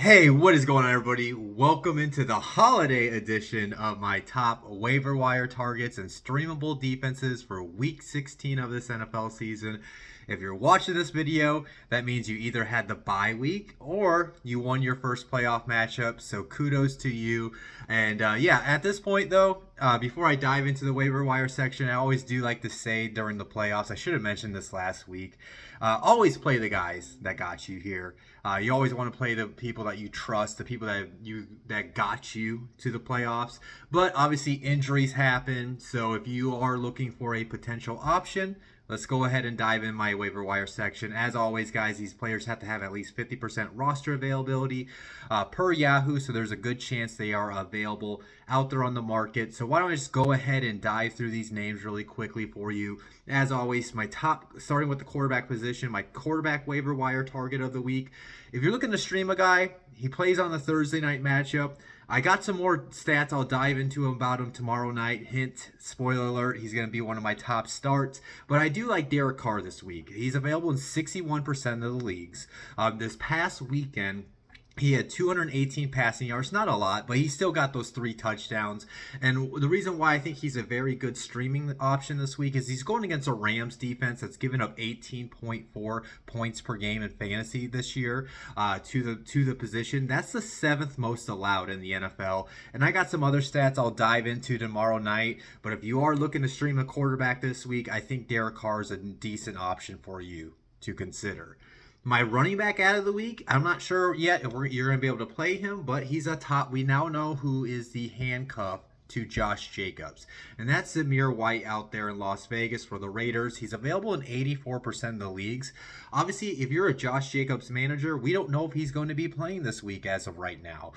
Hey, what is going on, everybody? Welcome into the holiday edition of my top waiver wire targets and streamable defenses for week 16 of this NFL season. If you're watching this video, that means you either had the bye week or you won your first playoff matchup. So kudos to you. And yeah, at this point, though, before I dive into the waiver wire section, I always do like to say during the playoffs, I should have mentioned this last week, always play the guys that got you here. You always want to play the people that you trust, the people that got you to the playoffs. But obviously injuries happen, so if you are looking for a potential option, let's go ahead and dive in my waiver wire section. As always, guys, these players have to have at least 50% roster availability per Yahoo, so there's a good chance they are available out there on the market. So why don't I just go ahead and dive through these names really quickly for you. As always, my top, starting with the quarterback position, my quarterback waiver wire target of the week. If you're looking to stream a guy, he plays on the Thursday night matchup. I got some more stats I'll dive into about him tomorrow night. Hint, spoiler alert, he's going to be one of my top starts. But I do like Derek Carr this week. He's available in 61% of the leagues. This past weekend, he had 218 passing yards, not a lot, but he still got those 3 touchdowns. And the reason why I think he's a very good streaming option this week is he's going against a Rams defense that's given up 18.4 points per game in fantasy this year to the position. That's the 7th most allowed in the NFL. And I got some other stats I'll dive into tomorrow night. But if you are looking to stream a quarterback this week, I think Derek Carr is a decent option for you to consider. My running back out of the week, I'm not sure yet if you're going to be able to play him, but he's a top. We now know who is the handcuff to Josh Jacobs, and that's Zamir White out there in Las Vegas for the Raiders. He's available in 84% of the leagues. Obviously, if you're a Josh Jacobs manager, we don't know if he's going to be playing this week as of right now.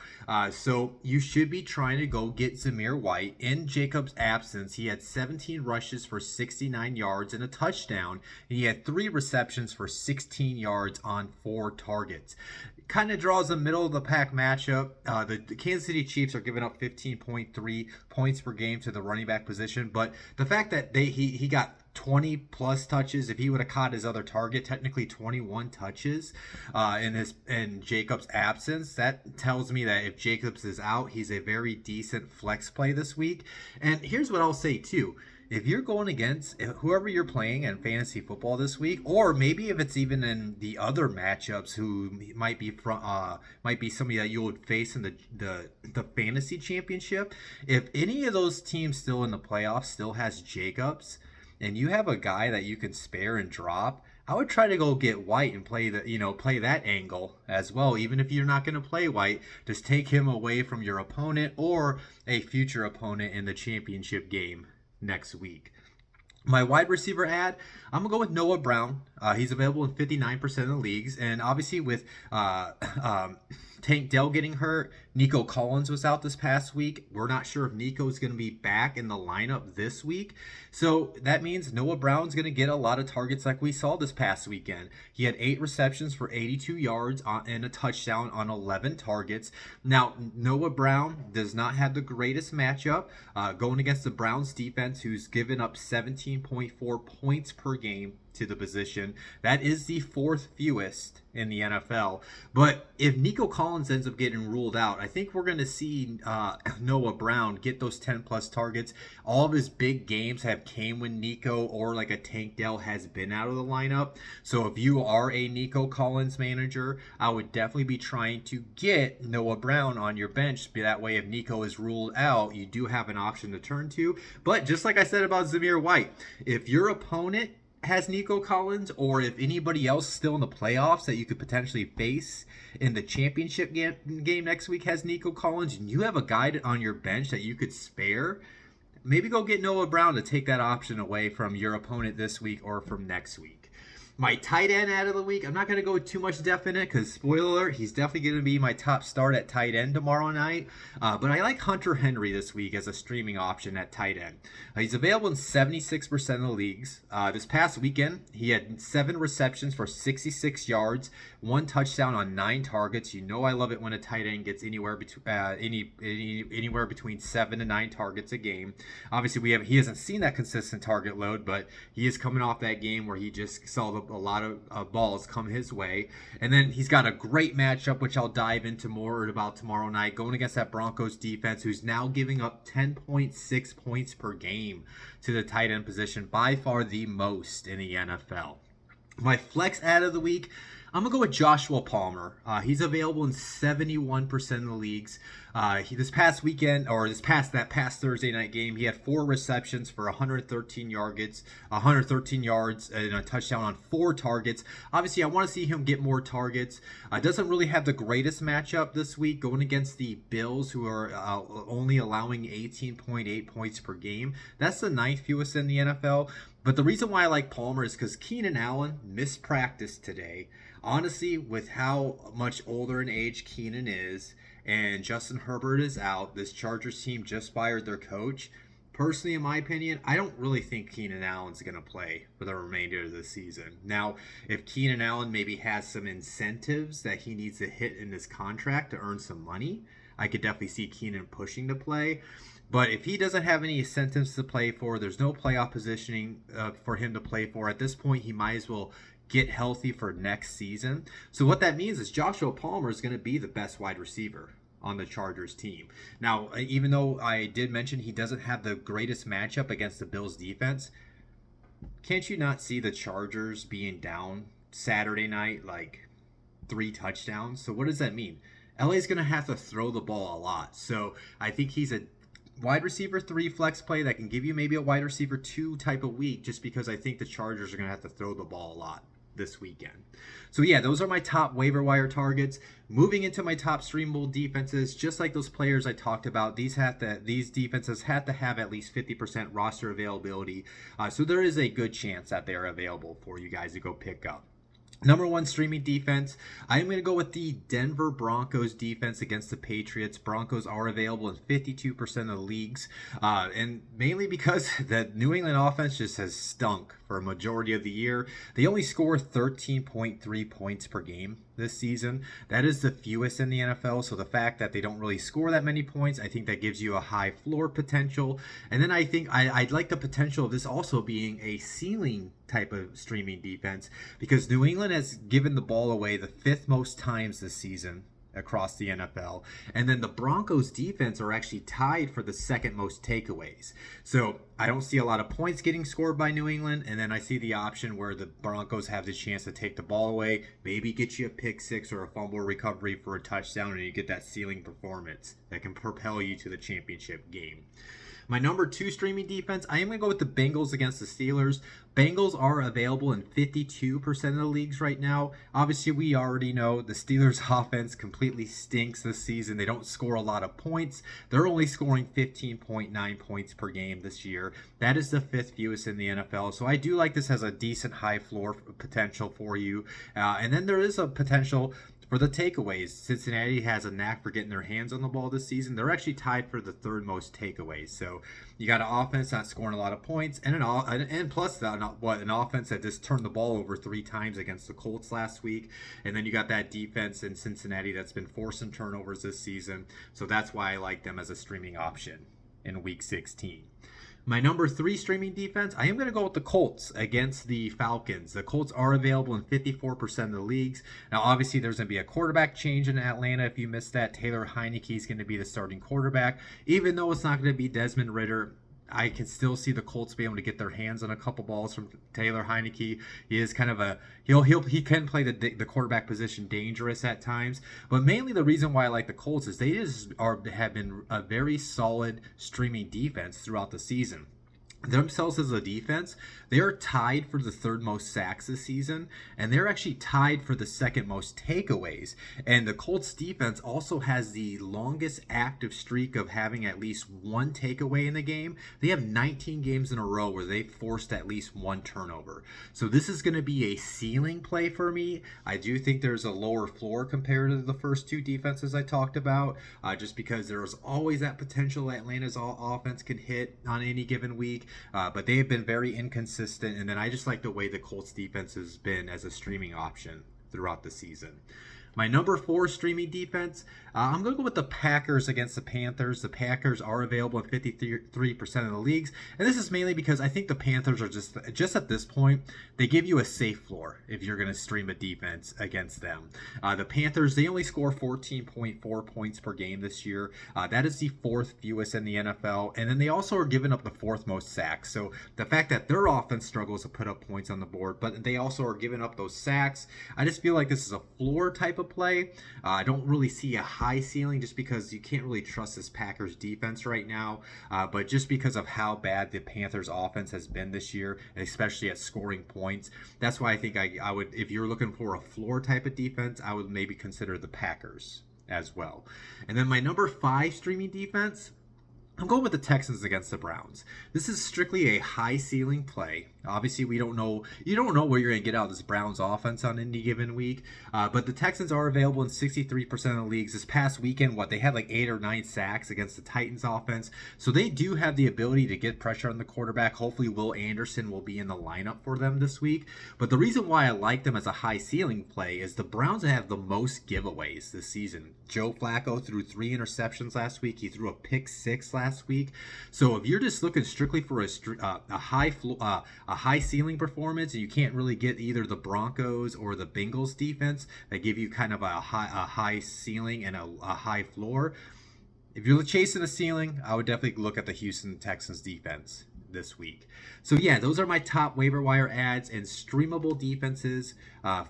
So you should be trying to go get Zamir White. In Jacobs' absence, he had 17 rushes for 69 yards and a touchdown, and he had 3 receptions for 16 yards on 4 targets. Kind of draws a middle of the pack matchup. The Kansas City Chiefs are giving up 15.3 points per game to the running back position, but the fact that he got 20 plus touches, if he would have caught his other target, technically 21 touches in Jacobs' absence, that tells me that if Jacobs is out, he's a very decent flex play this week. And here's what I'll say too. If you're going against whoever you're playing in fantasy football this week, or maybe if it's even in the other matchups, who might be somebody that you would face in the fantasy championship, if any of those teams still in the playoffs still has Jacobs, and you have a guy that you can spare and drop, I would try to go get White and play that angle as well. Even if you're not going to play White, just take him away from your opponent or a future opponent in the championship game next week. My wide receiver ad, I'm going to go with Noah Brown. He's available in 59% of the leagues. And obviously with Tank Dell getting hurt, Nico Collins was out this past week. We're not sure if Nico is going to be back in the lineup this week. So that means Noah Brown's going to get a lot of targets like we saw this past weekend. He had 8 receptions for 82 yards and a touchdown on 11 targets. Now, Noah Brown does not have the greatest matchup going against the Browns defense, who's given up 17.4 points per game to the position. That is the 4th fewest in the NFL. But if Nico Collins ends up getting ruled out, I think we're going to see Noah Brown get those 10 plus targets. All of his big games have came when Nico or like a Tank Dell has been out of the lineup. So if you are a Nico Collins manager, I would definitely be trying to get Noah Brown on your bench. That way, if Nico is ruled out, you do have an option to turn to. But just like I said about Zamir White, if your opponent has Nico Collins, or if anybody else still in the playoffs that you could potentially face in the championship game next week has Nico Collins, and you have a guy on your bench that you could spare, maybe go get Noah Brown to take that option away from your opponent this week or from next week. My tight end out of the week, I'm not going to go too much depth in it because, spoiler alert, he's definitely going to be my top start at tight end tomorrow night. But I like Hunter Henry this week as a streaming option at tight end. He's available in 76% of the leagues. This past weekend, he had 7 receptions for 66 yards, 1 touchdown on 9 targets. You know I love it when a tight end gets anywhere between 7 to 9 targets a game. Obviously, he hasn't seen that consistent target load, but he is coming off that game where he just saw a lot of balls come his way. And then he's got a great matchup, which I'll dive into more about tomorrow night, going against that Broncos defense, who's now giving up 10.6 points per game to the tight end position, by far the most in the NFL. My flex ad of the week, I'm going to go with Joshua Palmer. He's available in 71% of the leagues. This past Thursday night game, he had 4 receptions for 113 yards and a touchdown on 4 targets. Obviously, I want to see him get more targets. Doesn't really have the greatest matchup this week, going against the Bills, who are only allowing 18.8 points per game. That's the 9th fewest in the NFL. But the reason why I like Palmer is because Keenan Allen missed practice today. Honestly, with how much older in age Keenan is and Justin Herbert is out, this Chargers team just fired their coach. Personally, in my opinion, I don't really think Keenan Allen's going to play for the remainder of the season. Now, if Keenan Allen maybe has some incentives that he needs to hit in his contract to earn some money, I could definitely see Keenan pushing to play. But if he doesn't have any incentives to play for, there's no playoff positioning for him to play for. At this point, he might as well get healthy for next season. So what that means is Joshua Palmer is going to be the best wide receiver on the Chargers team. Now, even though I did mention he doesn't have the greatest matchup against the Bills defense, can't you not see the Chargers being down Saturday night like 3 touchdowns? So what does that mean? LA's going to have to throw the ball a lot. So I think he's a wide receiver 3 flex play that can give you maybe a wide receiver 2 type of week, just because I think the Chargers are going to have to throw the ball a lot this weekend. So yeah, those are my top waiver wire targets. Moving into my top streamable defenses, just like those players I talked about, these defenses have to have at least 50% roster availability. So there is a good chance that they are available for you guys to go pick up. Number 1 streaming defense, I am going to go with the Denver Broncos defense against the Patriots. Broncos are available in 52% of the leagues, and mainly because the New England offense just has stunk for a majority of the year. They only score 13.3 points per game this season. That is the fewest in the NFL, so the fact that they don't really score that many points, I think that gives you a high floor potential. And then I think I'd like the potential of this also being a ceiling type of streaming defense, because New England has given the ball away the 5th most times this season across the NFL. And then the Broncos defense are actually tied for the 2nd most takeaways. So I don't see a lot of points getting scored by New England. And then I see the option where the Broncos have the chance to take the ball away, maybe get you a pick 6 or a fumble recovery for a touchdown, and you get that ceiling performance that can propel you to the championship game. My number 2 streaming defense, I am going to go with the Bengals against the Steelers. Bengals are available in 52% of the leagues right now. Obviously, we already know the Steelers' offense completely stinks this season. They don't score a lot of points. They're only scoring 15.9 points per game this year. That is the 5th fewest in the NFL. So I do like this as a decent high floor potential for you. And then there is a potential for the takeaways. Cincinnati has a knack for getting their hands on the ball this season. They're actually tied for the 3rd most takeaways. So you got an offense not scoring a lot of points, and plus an offense that just turned the ball over 3 times against the Colts last week. And then you got that defense in Cincinnati that's been forcing turnovers this season. So that's why I like them as a streaming option in Week 16. My number 3 streaming defense, I am going to go with the Colts against the Falcons. The Colts are available in 54% of the leagues. Now, obviously, there's going to be a quarterback change in Atlanta. If you missed that, Taylor Heineke is going to be the starting quarterback. Even though it's not going to be Desmond Ridder, I can still see the Colts be able to get their hands on a couple balls from Taylor Heineke. He is kind of he can play the quarterback position dangerous at times. But mainly the reason why I like the Colts is they have been a very solid streaming defense throughout the season. Themselves as a defense, they are tied for the 3rd most sacks this season, and they're actually tied for the 2nd most takeaways. And the Colts defense also has the longest active streak of having at least 1 takeaway in the game. They have 19 games in a row where they forced at least 1 turnover. So this is going to be a ceiling play for me. I do think there's a lower floor compared to the first 2 defenses I talked about, just because there's always that potential Atlanta's offense can hit on any given week. But they have been very inconsistent, and then I just like the way the Colts defense has been as a streaming option throughout the season. My number 4 streaming defense, I'm going to go with the Packers against the Panthers. The Packers are available in 53% of the leagues, and this is mainly because I think the Panthers are just at this point, they give you a safe floor if you're going to stream a defense against them. The Panthers, they only score 14.4 points per game this year. That is the 4th fewest in the NFL, and then they also are giving up the 4th most sacks. So the fact that their offense struggles to put up points on the board, but they also are giving up those sacks, I just feel like this is a floor type of play. I don't really see a high ceiling just because you can't really trust this Packers defense right now, but just because of how bad the Panthers offense has been this year, and especially at scoring points, that's why I think I would, if you're looking for a floor type of defense, I would maybe consider the Packers as well. And then my number 5 streaming defense, I'm going with the Texans against the Browns. This is strictly a high ceiling play. Obviously, you don't know what you're going to get out of this Browns offense on any given week, but the Texans are available in 63% of the leagues. This past weekend, they had like 8 or 9 sacks against the Titans offense, so they do have the ability to get pressure on the quarterback. Hopefully, Will Anderson will be in the lineup for them this week, but the reason why I like them as a high ceiling play is the Browns have the most giveaways this season. Joe Flacco threw 3 interceptions last week. He threw a pick 6 last week. So if you're just looking strictly for a high ceiling performance, and you can't really get either the Broncos or the Bengals defense that give you kind of a high ceiling and a high floor, if you're chasing a ceiling, I would definitely look at the Houston Texans defense this week. So yeah, those are my top waiver wire ads and streamable defenses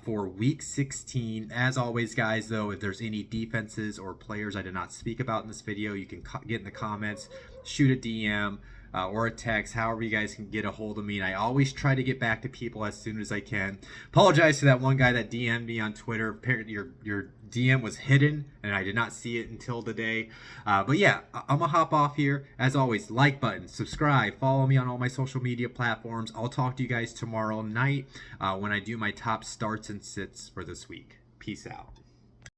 for week 16. As always, guys, though, if there's any defenses or players I did not speak about in this video, you can get in the comments, shoot a DM or a text, however you guys can get a hold of me. And I always try to get back to people as soon as I can. Apologize to that one guy that DM'd me on Twitter. Apparently your DM was hidden and I did not see it until today. But yeah, I'm gonna hop off here. As always, like button, subscribe, follow me on all my social media platforms. I'll talk to you guys tomorrow night when I do my top starts and sits for this week. Peace out.